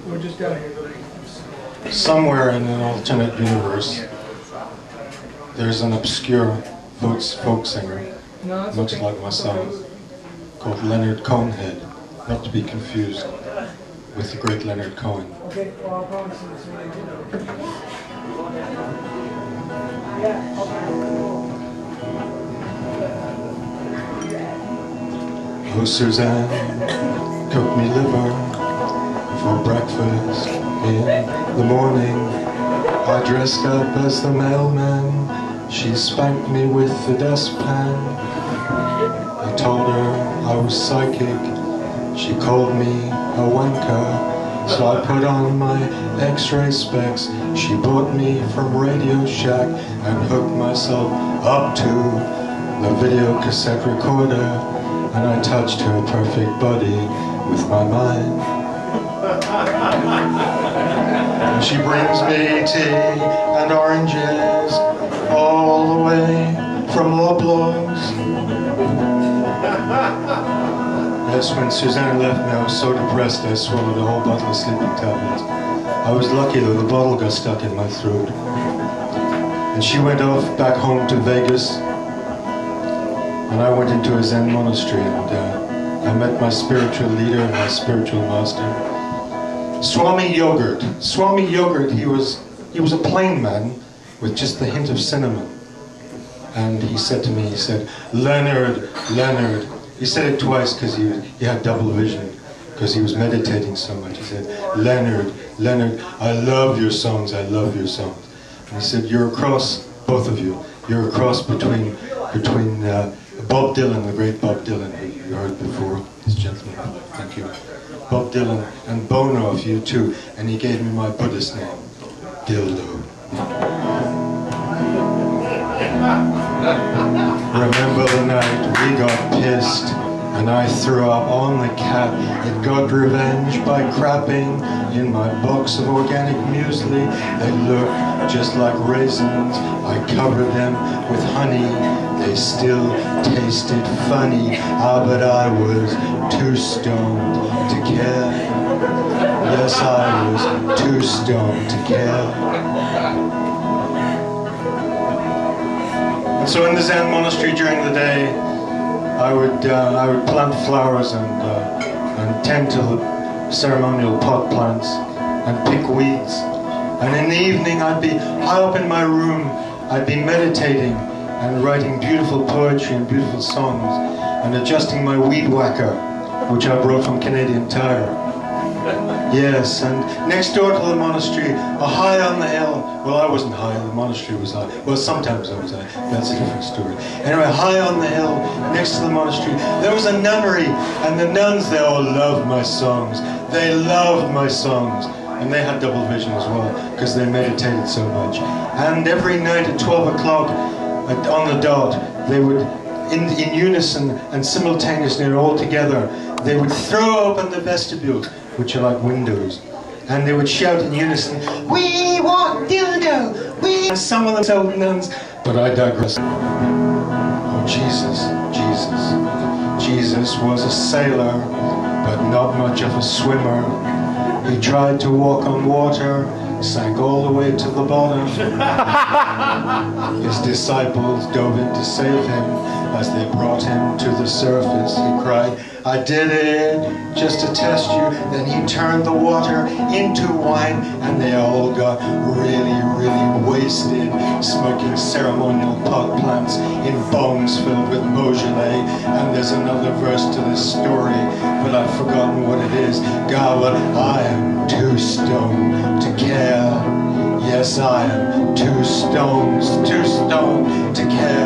We're just down here. Somewhere in an alternate universe, there's an obscure folk singer, much like myself, called Leonard Cohen, not to be confused with the great Leonard Cohen. Okay, well, I'll promise you this really good. Yeah, Oh, Suzanne, cook me liver for breakfast in the morning. I dressed up as the mailman. She spanked me with the dustpan. I told her I was psychic. She called me a wanker. So I put on my X-ray specs. She bought me from Radio Shack and hooked myself up to the video cassette recorder. And I touched her perfect body with my mind. And she brings me tea and oranges all the way from Loblaws. Yes, when Suzanne left me, I was so depressed I swallowed a whole bottle of sleeping tablets. I was lucky though, the bottle got stuck in my throat. And she went off back home to Vegas. And I went into a Zen monastery and I met my spiritual leader, my spiritual master, Swami Yogurt. Swami Yogurt, he was a plain man with just the hint of cinnamon. And he said to me, he said, Leonard, Leonard. He said it twice because he had double vision, because he was meditating so much. He said, Leonard, Leonard, I love your songs, I love your songs. And he said, you're a cross, both of you, you're a cross between Bob Dylan, the great Bob Dylan, who you heard before, this gentleman, thank you. Bob Dylan and Bono, of you too, and he gave me my Buddhist name, Dildo. Remember the night we got pissed and I threw up on the cat. It got revenge by crapping in my box of organic muesli. They looked just like raisins. I covered them with honey. They still tasted funny. Ah, but I was too stoned to care. Yes, I was too stoned to care. And so in the Zen monastery during the day, I would plant flowers and tend to the ceremonial pot plants and pick weeds. And in the evening, I'd be high up in my room. I'd be meditating and writing beautiful poetry and beautiful songs and adjusting my weed whacker, which I brought from Canadian Tire. Yes, and next door to the monastery, high on the hill, well, I wasn't high, the monastery was high. Well, sometimes I was high, that's a different story. Anyway, high on the hill, next to the monastery, there was a nunnery, and the nuns, they all loved my songs. They loved my songs. And they had double vision as well, because they meditated so much. And every night at 12 o'clock, on the dot, they would, in unison and simultaneously all together, they would throw open the vestibules, which are like windows, and they would shout in unison, "We want dildo! We..." And some of them told nuns, but I digress. Oh, Jesus, Jesus. Jesus was a sailor, but not much of a swimmer. He tried to walk on water, sank all the way to the bottom. His disciples dove in to save him. As they brought him to the surface, he cried, "I did it, just to test you." Then he turned the water into wine, and they all got really, really wasted, smoking ceremonial pot plants in bongs filled with Beaujolais. And there's another verse to this story, but I've forgotten what it is. God, but I am too stoned to care. Yes, I am too stoned to care.